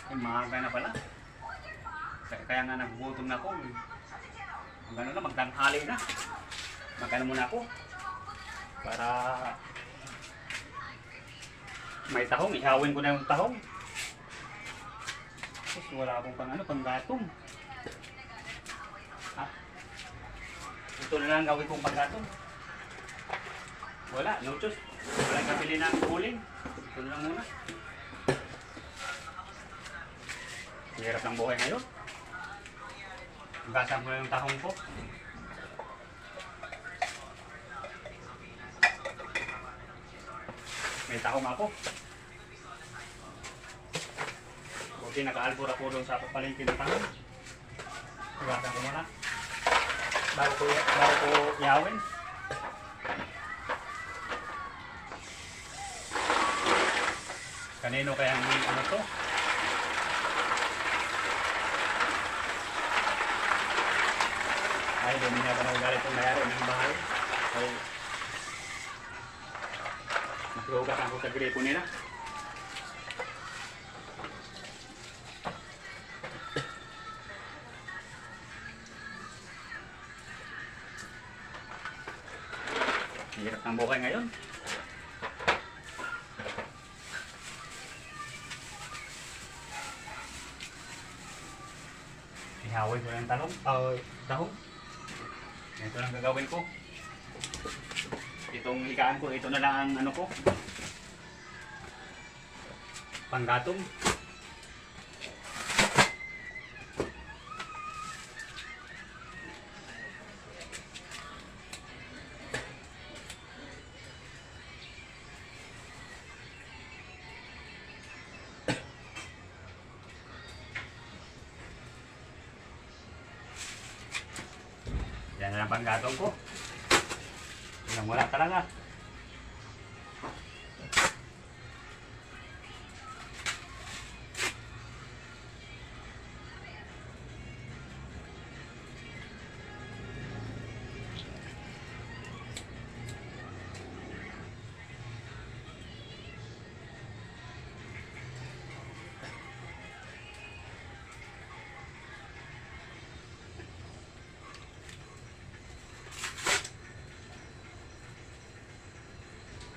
Ay, maaga na pala. Kaya nga nagugutom na ako. Magano na, magtanghali na. Magano muna ako. Para may tahong, ihawin ko na yung tahong. Tapos wala akong panggatong. Ha? Ito na lang gawin kong panggatong. Wala, no choice. Walang kapili ng uling. Ito na lang muna. Hirap ng buhay ngayon. Gasan ko na yung tahong ko. May tahong ako. Buti naka-albura po doon sa palengke ng tahong. Gasan ko muna. Bago ko yawin. Kanino kaya ang ano to? Ay, doon niya pa nagalit yung mayari ng bahay. Ay, naghugas ako sa gripo nila. Hirap ng buhay ngayon. Ihawin ko ng dahong. Ito lang gagawin ko. Itong higaan ko, ito na lang ang ano ko. Panggatong. Yan na lang panggatong ko. Wala talaga.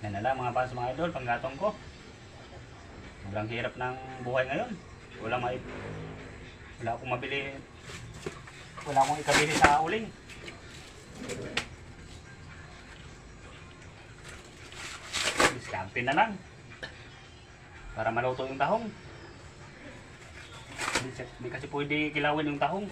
Yan na lang mga fans, mga idol, panggatong ko. Sobrang hirap ng buhay ngayon. Wala akong mabili. Wala akong ikabili sa uling. Diskarte na lang. Para maluto yung tahong. Hindi kasi pwede kilawin yung tahong.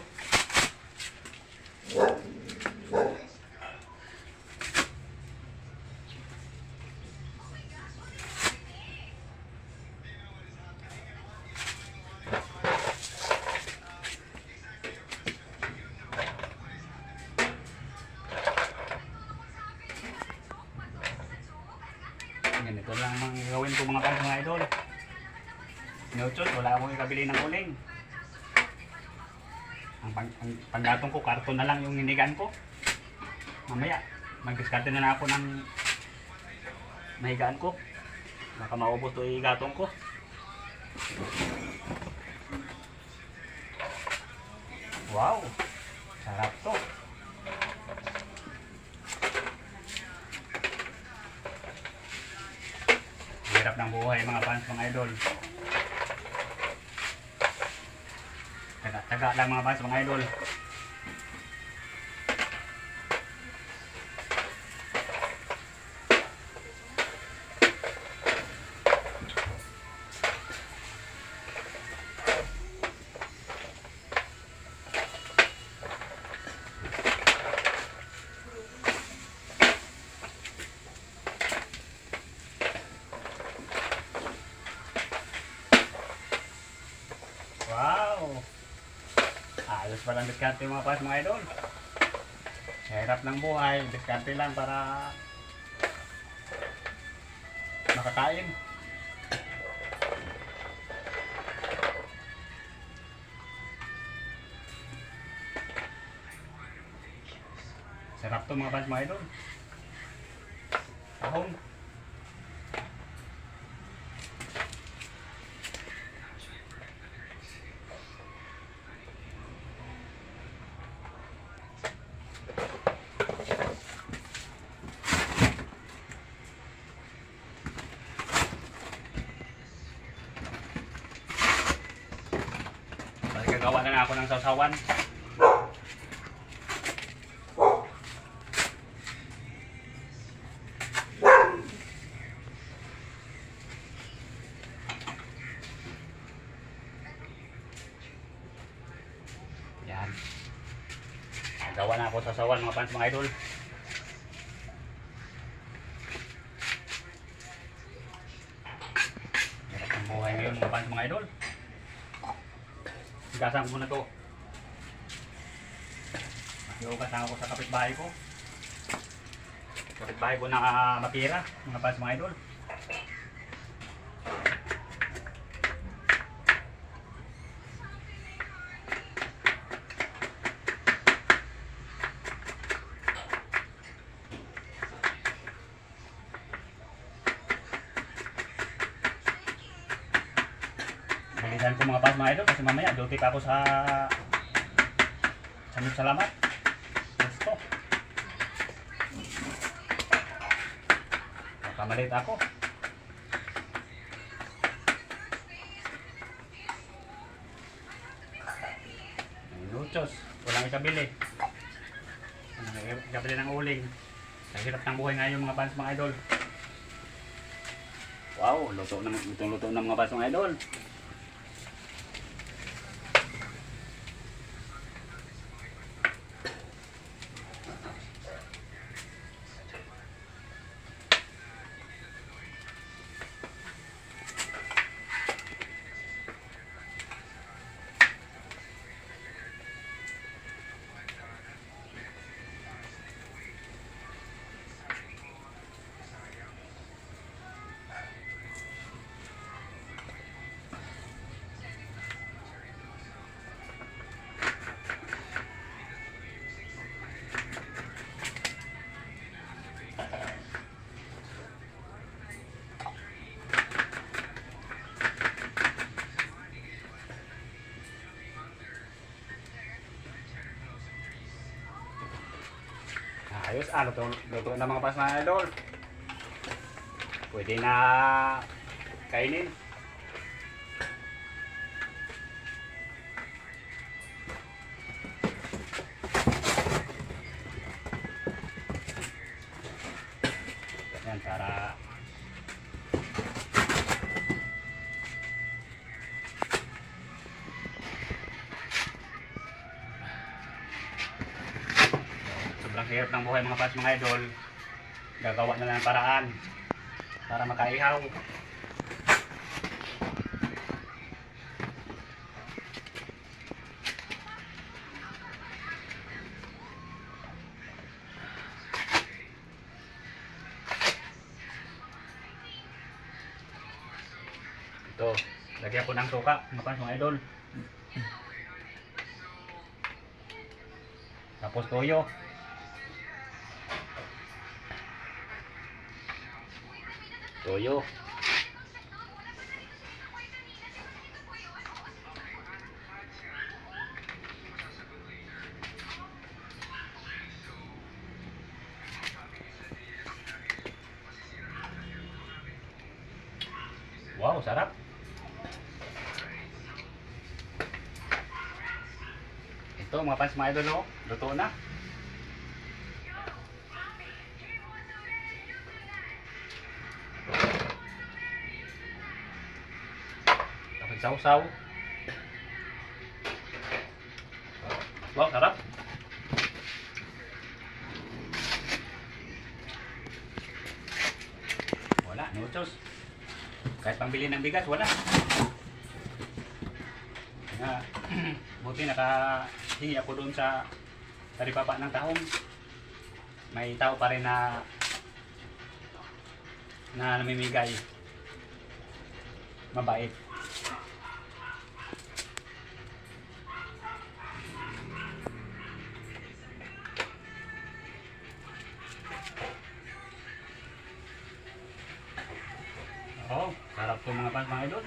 Ganito lang ang gawin ko mga fans, mga idol. No choice, wala akong ikabili ng uling. Ang panggatong ko, karton na lang yung hinigan ko. Mamaya, mag-discarte na ako ng mahigaan ko. Baka maubos to yung gatong ko. Wow! Sarap to. Hirap ng buhay mga fans, mga idol. Taga lang mga fans, mga idol. Wow! Ayos palang diskarte mga fans, mga idol. Hirap ng buhay, diskarte lang para makakain. Sarap to mga fans, mga idol. Tahong. Gagawa na ako ng sausawan. Yan. Gagawa na ako sausawan mga fans, mga idol. Hirap ang buhay ngayon mga fans, mga idol. Higasan ko muna to. Hiugasan ako sa kapitbahay ko. Kapitbahay ko na mapira, mga fans, mga idol. Bilisan ko mga fans, mga idol, kasi mamaya duty pa ako sa Salamat. Gusto. Kamalit ako. Nuchos. Walang ikabili. Ikabili ng uling. Ang hirap ng buhay ngayon mga fans, mga idol. Wow, luto ng mga fans, mga idol. Ayos, luto na mga fans, mga idol. Pwede na kainin. Yan, para sobrang hirap ng buhay mga fans, mga idol. Gagawa na lang ng paraan para makaihaw. Ito, lagyan ko ng suka mga fans, mga idol. Tapos toyo. Toyo. Wow, sarap. Ito mga fans, mga idol, luto na. Sausaw. Wow, sarap. Wala, nuchos. Kahit pambili ng bigas, wala. Buti nakahingi ako doon sa talipapa ng tahong. May tao pa rin na namimigay. Mabait. Oh, sarap po mga fans, mga idol.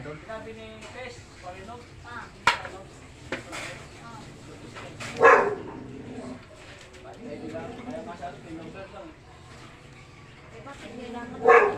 idol. Sinabi ni Tess, Palinog. Kaya masyado, pinugad lang. Bakit kailangan mo ano?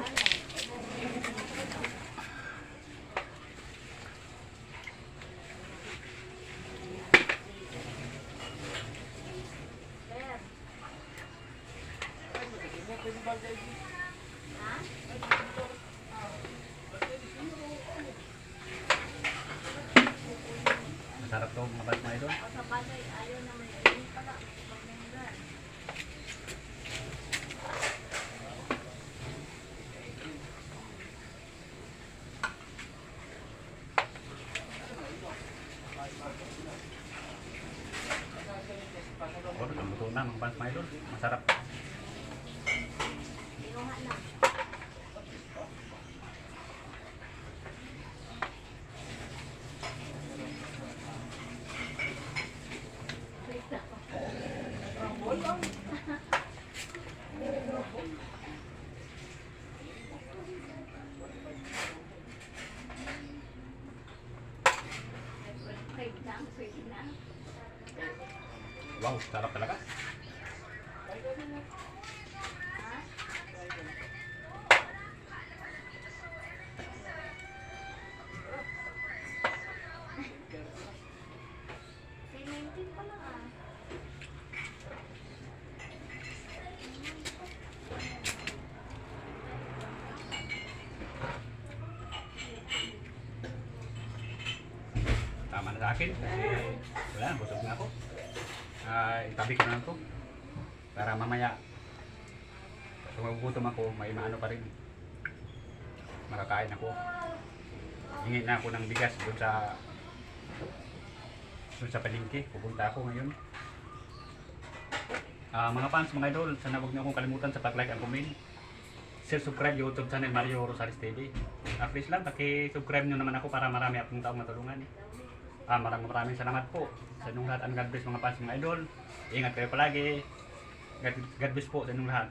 Masarap to mga bats mga idol. O sa bagay, ayaw na may ayun pala. Pagmenggan. Oh, luto na mga bats mga idol. Masarap. Inuha na. Pwede na. Wow, sarap talaga. Pimentin pa lang ah. Tama na sa akin kasi wala, busog na ako. Itabi ko na ito para mamaya kung magugutom ako, may maano pa rin, makakain ako. Hingin na ako ng bigas doon sa palengke. Pupunta ako ngayon. Mga fans, mga idol, sana huwag niyo akong kalimutan sa pag-like and comment. Share, subscribe YouTube channel Mario Rosales TV. Please lang, paki-subscribe nyo naman ako para marami akong taong matulungan. Maraming salamat po sa inyong lahat. And God bless mga fans, mga idol. Ingat kayo palagi. God bless po sa inyong lahat.